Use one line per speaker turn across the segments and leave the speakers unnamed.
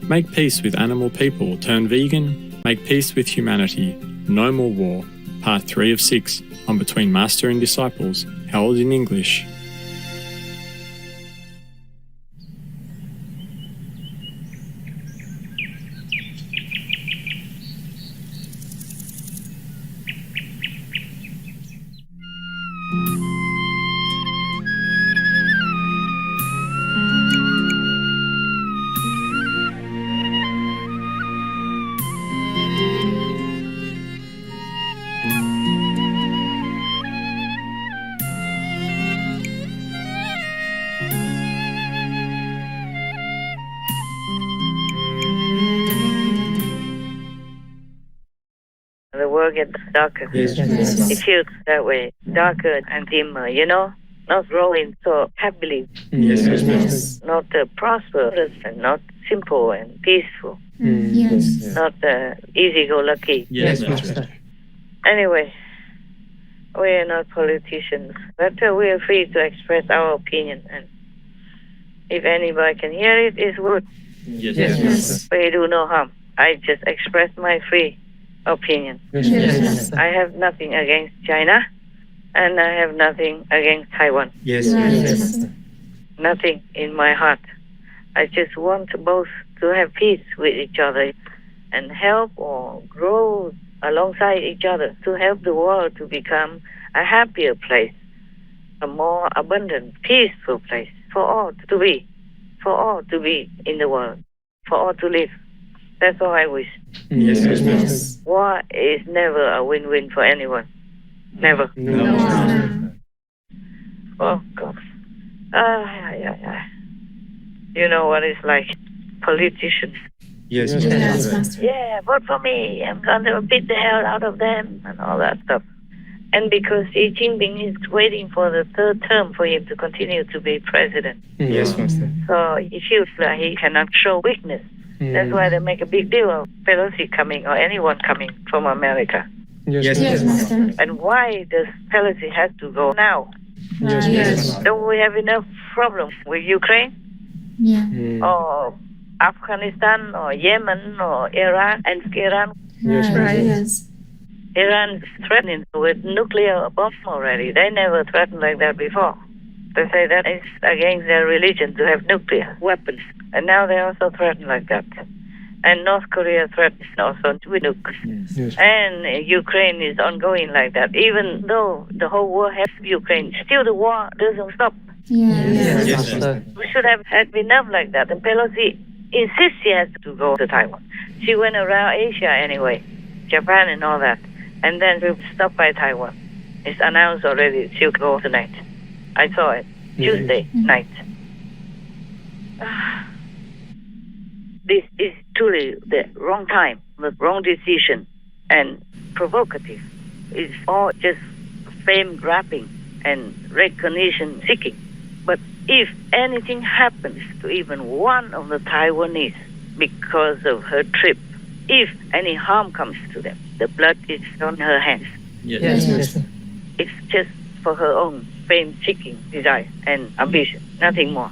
Make peace with animal people, turn vegan, make peace with humanity, no more war. Part 3 of 6 on Between Master and Disciples, held in English.
The world gets darker.
Yes.
It feels that way, darker and dimmer, not growing so happily,
Yes.
not prosperous and not simple and peaceful,
Yes.
not easy-go-lucky.
Yes, Master.
Anyway, we are not politicians, but we are free to express our opinion, and if anybody can hear it, it's good.
Yes, Master.
We do no harm. I just express my free opinion.
Yes.
I have nothing against China, and I have nothing against Taiwan.
Yes.
Nothing in my heart. I just want both to have peace with each other and help or grow alongside each other to help the world to become a happier place, a more abundant, peaceful place for all to be in the world, for all to live. That's all I wish.
Yes.
War is never a win-win for anyone. Never.
No.
Oh, God. You know what it's like. Politicians.
Yes, Master.
Yeah, vote for me. I'm going to beat the hell out of them and all that stuff. And because Xi Jinping is waiting for the third term for him to continue to be president.
Yes, Master.
So he feels like he cannot show weakness. That's why they make a big deal of Pelosi coming or anyone coming from America.
Yes, Master.
And why does Pelosi have to go now?
Yes.
Don't we have enough problems with Ukraine or Afghanistan or Yemen or Iran and Iran?
Yes.
Iran is threatening with nuclear bomb already. They never threatened like that before. They say that it's against their religion to have nuclear weapons. And now they also threaten like that. And North Korea threatens also with nukes.
Yes.
And Ukraine is ongoing like that. Even though the whole world has Ukraine, still the war doesn't stop.
Yes, Master.
We should have had enough like that. And Pelosi insists she has to go to Taiwan. She went around Asia anyway, Japan and all that. And then she stopped by Taiwan. It's announced already she'll go tonight. I saw it Tuesday night. This is truly the wrong time, the wrong decision, and provocative. It's all just fame grabbing and recognition seeking. But if anything happens to even one of the Taiwanese because of her trip, if any harm comes to them, the blood is on her hands.
Yes, Master.
It's just for her own fame-seeking desire and ambition, nothing more.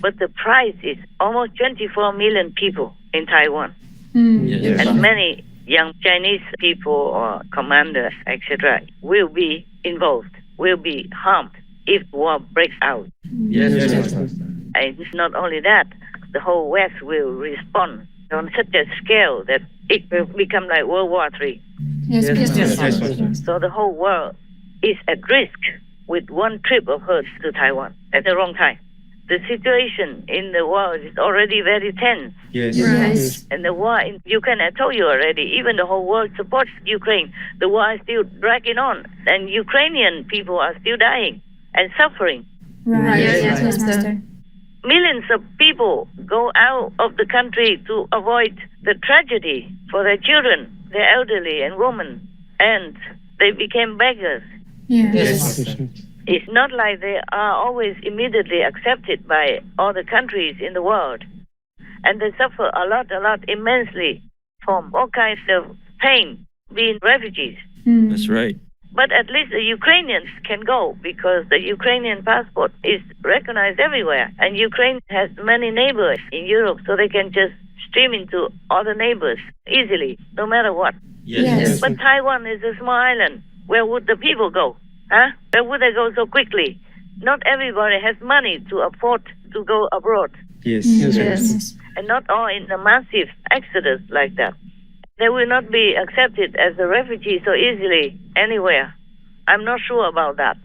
But the price is almost 24 million people in Taiwan.
Yes.
And many young Chinese people or commanders, etc., will be involved, will be harmed if war breaks out.
Yes, Master.
And it's not only that, the whole West will respond on such a scale that it will become like World War III.
Yes, Master.
So the whole world is at risk with one trip of hers to Taiwan at the wrong time. The situation in the world is already very tense.
Yes.
And the war in Ukraine, I told you already, even the whole world supports Ukraine. The war is still dragging on, and Ukrainian people are still dying and suffering.
Yes, Master.
Millions of people go out of the country to avoid the tragedy for their children, their elderly and women, and they became beggars.
Yes, Master.
It's not like they are always immediately accepted by all the countries in the world. And they suffer a lot, immensely from all kinds of pain, being refugees.
That's right.
But at least the Ukrainians can go because the Ukrainian passport is recognized everywhere. And Ukraine has many neighbors in Europe, so they can just streaming to other neighbors easily, no matter what.
Yes.
But Taiwan is a small island. Where would the people go? Huh? Where would they go so quickly? Not everybody has money to afford to go abroad.
Yes.
And not all in a massive exodus like that. They will not be accepted as a refugee so easily anywhere. I'm not sure about that.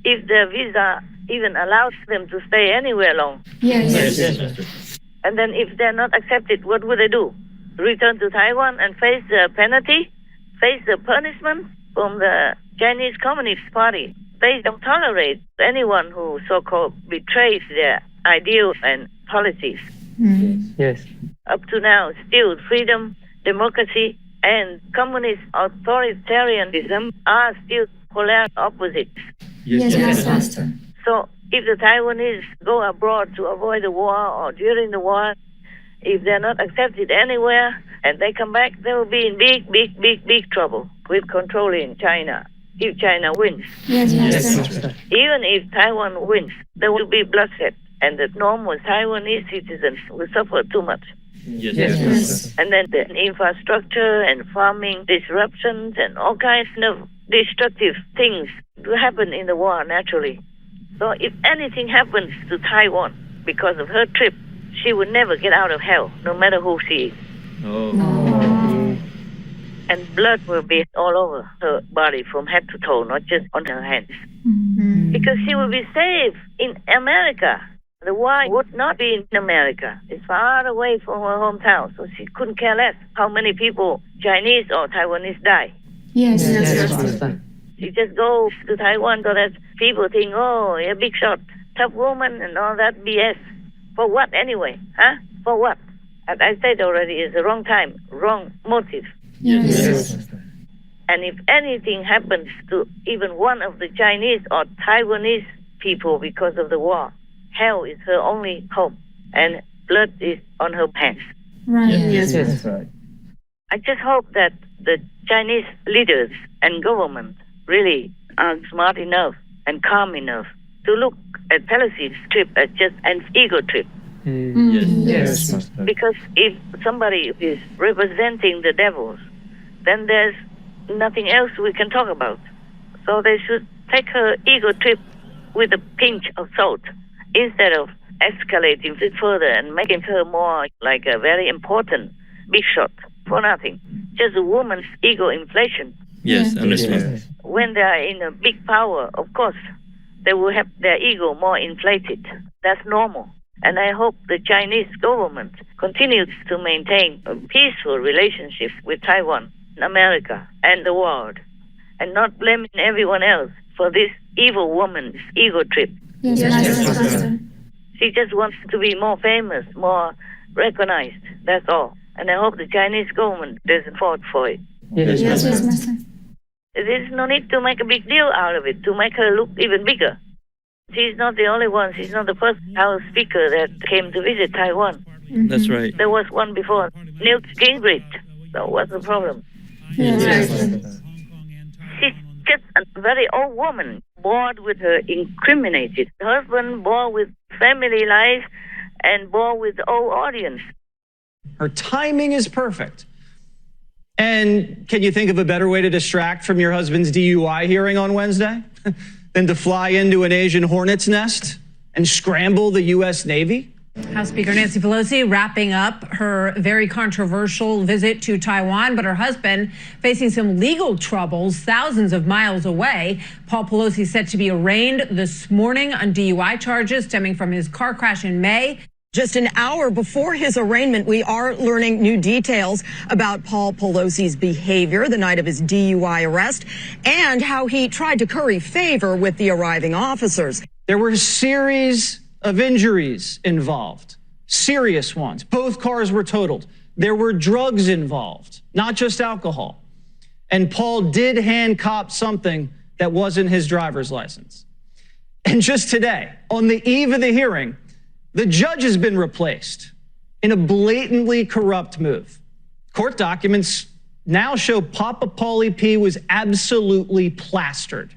If their visa even allows them to stay anywhere long.
Yes.
And then if they're not accepted, what would they do? Return to Taiwan and face the penalty? Face the punishment from the Chinese Communist Party? They don't tolerate anyone who so-called betrays their ideals and policies.
Yes.
Up to now, still freedom, democracy, and communist authoritarianism are still polar opposites.
Yes, Master.
So if the Taiwanese go abroad to avoid the war or during the war, if they're not accepted anywhere and they come back, they will be in big trouble with controlling China if China wins.
Yes, Master.
Even if Taiwan wins, there will be bloodshed and the normal Taiwanese citizens will suffer too much.
Yes.
And then the infrastructure and farming disruptions and all kinds of destructive things will happen in the war naturally. So if anything happens to Taiwan because of her trip, she will never get out of hell, no matter who she is. And blood will be all over her body from head to toe, not just on her hands. Because she will be safe in America. The war would not be in America. It's far away from her hometown, so she couldn't care less how many people, Chinese or Taiwanese, die.
Yes.
She just goes to Taiwan so that people think, oh, a big shot, tough woman and all that BS. For what anyway? Huh? For what? As I said already, it's the wrong time, wrong motive.
Yes.
And if anything happens to even one of the Chinese or Taiwanese people because of the war, hell is her only hope, and blood is on her hands.
Right.
Yes. Right.
I just hope that the Chinese leaders and government really are smart enough and calm enough to look at Pelosi's trip as just an ego trip.
Yes.
Because if somebody is representing the devils, then there's nothing else we can talk about. So they should take her ego trip with a pinch of salt instead of escalating it further and making her more like a very important big shot for nothing. Just a woman's ego inflation.
Yes, understand.
When they are in a big power, of course, they will have their ego more inflated. That's normal. And I hope the Chinese government continues to maintain a peaceful relationship with Taiwan, America, and the world, and not blaming everyone else for this evil woman's ego trip.
Yes, Master.
She just wants to be more famous, more recognized. That's all. And I hope the Chinese government doesn't fall for it.
Yes, Master.
There's no need to make a big deal out of it, to make her look even bigger. She's not the only one. She's not the first House Speaker that came to visit Taiwan.
That's right.
There was one before, Newt Gingrich. So what's the problem?
Yes.
She's just a very old woman, bored with her incriminated husband, bored with family life, and bored with the old audience.
Her timing is perfect. And can you think of a better way to distract from your husband's DUI hearing on Wednesday than to fly into an Asian hornet's nest and scramble the U.S. Navy?
House Speaker Nancy Pelosi wrapping up her very controversial visit to Taiwan, but her husband facing some legal troubles thousands of miles away. Paul Pelosi set to be arraigned this morning on DUI charges stemming from his car crash in May.
Just an hour before his arraignment, we are learning new details about Paul Pelosi's behavior the night of his DUI arrest and how he tried to curry favor with the arriving officers.
There were a series of injuries involved, serious ones. Both cars were totaled. There were drugs involved, not just alcohol. And Paul did hand cop something that wasn't his driver's license. And just today, on the eve of the hearing, the judge has been replaced in a blatantly corrupt move. Court documents now show Papa Paulie P was absolutely plastered.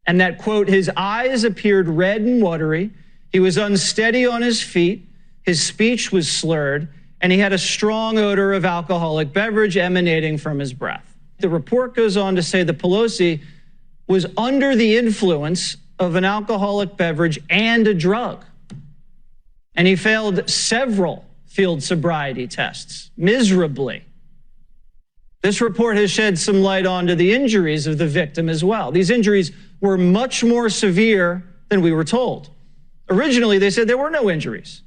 And that, quote, his eyes appeared red and watery. He was unsteady on his feet. His speech was slurred. and he had a strong odor of alcoholic beverage emanating from his breath. The report goes on to say that Pelosi was under the influence of an alcoholic beverage and a drug. And he failed several field sobriety tests miserably. This report has shed some light onto the injuries of the victim as well. These injuries were much more severe than we were told. Originally, they said there were no injuries.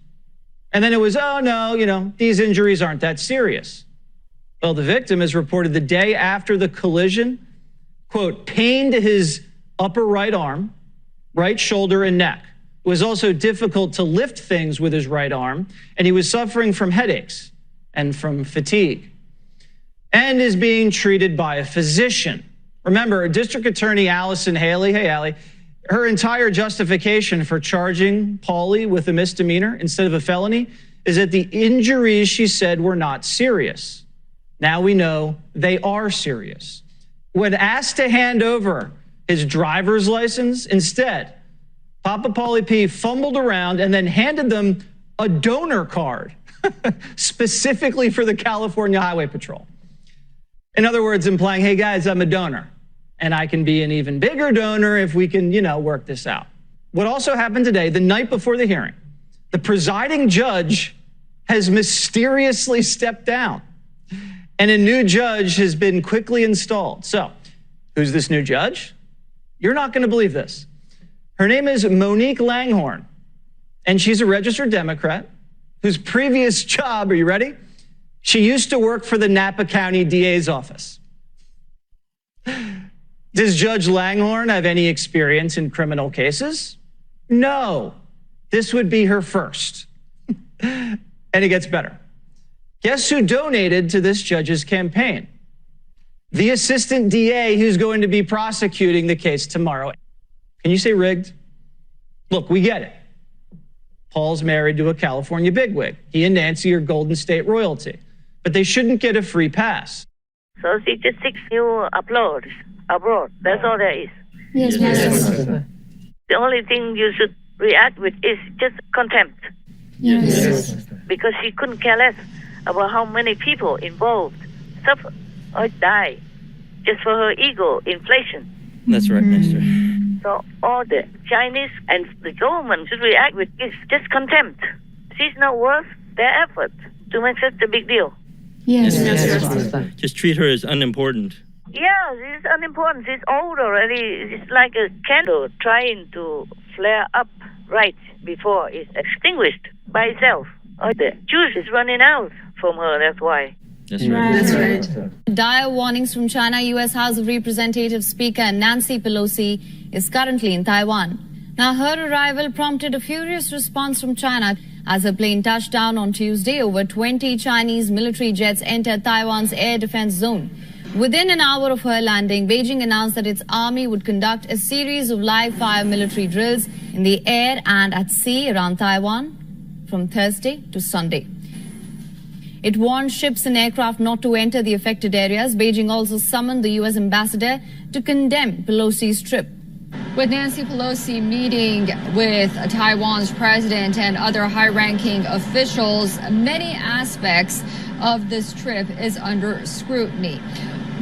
And then it was, oh no, these injuries aren't that serious. Well, the victim has reported the day after the collision, quote, pain to his upper right arm, right shoulder, and neck. It was also difficult to lift things with his right arm, and he was suffering from headaches and from fatigue, and is being treated by a physician. Remember, District Attorney Allison Haley, hey, Allie, her entire justification for charging Pauly with a misdemeanor instead of a felony is that the injuries, she said, were not serious. Now we know they are serious. When asked to hand over his driver's license, instead, Papa Pauly P fumbled around and then handed them a donor card specifically for the California Highway Patrol. In other words, implying, hey guys, I'm a donor and I can be an even bigger donor if we can, work this out. What also happened today, the night before the hearing, the presiding judge has mysteriously stepped down and a new judge has been quickly installed. So, who's this new judge? You're not going to believe this. Her name is Monique Langhorne, and she's a registered Democrat whose previous job, are you ready? She used to work for the Napa County DA's office. Does Judge Langhorne have any experience in criminal cases? No. This would be her first. And it gets better. Guess who donated to this judge's campaign? The assistant DA who's going to be prosecuting the case tomorrow. Can you say rigged? Look, we get it. Paul's married to a California bigwig. He and Nancy are Golden State royalty. But they shouldn't get a free pass.
So 66 new uploads abroad. That's all there is.
Yes, Master.
The only thing you should react with is just contempt.
Yes.
Because she couldn't care less about how many people involved suffer or die just for her ego inflation.
That's right, Master.
So all the Chinese and the government should react with is just contempt. She's not worth their effort to make such a big deal.
Yes.
Just treat her as unimportant.
Yeah, she's unimportant. She's old already. It's like a candle trying to flare up right before it's extinguished by itself. Or the juice is running out from her, that's why.
That's right.
Dire warnings from China. U.S. House of Representatives Speaker Nancy Pelosi is currently in Taiwan. Now, her arrival prompted a furious response from China as her plane touched down on Tuesday. Over 20 Chinese military jets entered Taiwan's air defense zone. Within an hour of her landing, Beijing announced that its army would conduct a series of live-fire military drills in the air and at sea around Taiwan from Thursday to Sunday. It warned ships and aircraft not to enter the affected areas. Beijing also summoned the U.S. ambassador to condemn Pelosi's trip.
With Nancy Pelosi meeting with Taiwan's president and other high-ranking officials, many aspects of this trip is under scrutiny.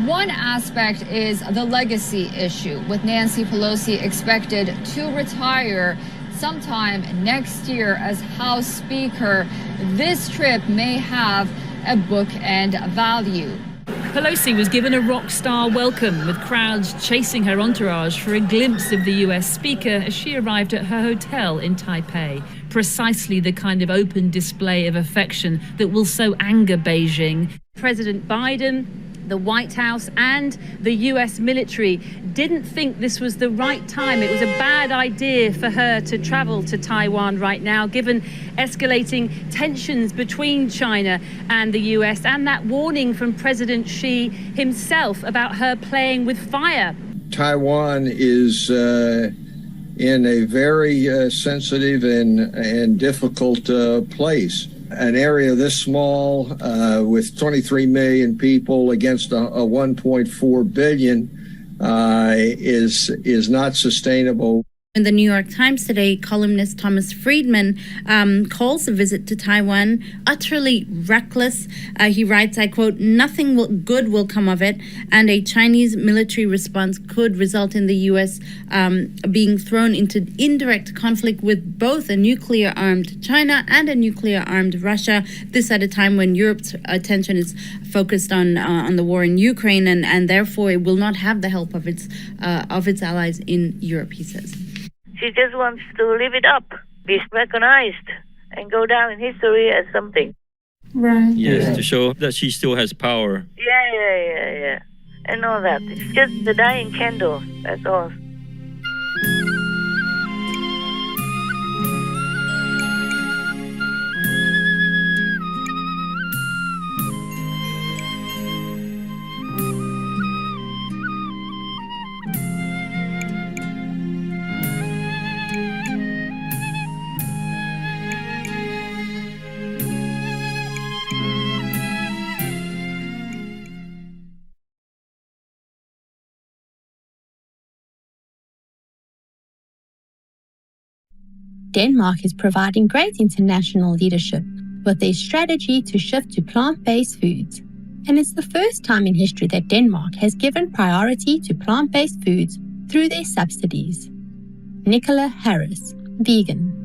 One aspect is the legacy issue, with Nancy Pelosi expected to retire sometime next year as House Speaker. This trip may have a bookend value.
Pelosi was given a rock star welcome, with crowds chasing her entourage for a glimpse of the US Speaker as she arrived at her hotel in Taipei. Precisely the kind of open display of affection that will so anger Beijing. President Biden, the White House and the US military didn't think this was the right time. It was a bad idea for her to travel to Taiwan right now, given escalating tensions between China and the US and that warning from President Xi himself about her playing with fire.
Taiwan is in a very sensitive and difficult place. An area this small with 23 million people against a 1.4 billion is not sustainable.
In the New York Times today, columnist Thomas Friedman calls the visit to Taiwan utterly reckless. He writes, I quote, nothing good will come of it, and a Chinese military response could result in the U.S. Being thrown into indirect conflict with both a nuclear-armed China and a nuclear-armed Russia, this at a time when Europe's attention is focused on the war in Ukraine, and therefore it will not have the help of its allies in Europe, he says.
She just wants to live it up, be recognized, and go down in history as something.
Right.
Yes, to show that she still has power.
Yeah. And all that. It's just the dying candle, that's all.
Denmark is providing great international leadership with their strategy to shift to plant-based foods. And it's the first time in history that Denmark has given priority to plant-based foods through their subsidies. Nicola Harris, vegan.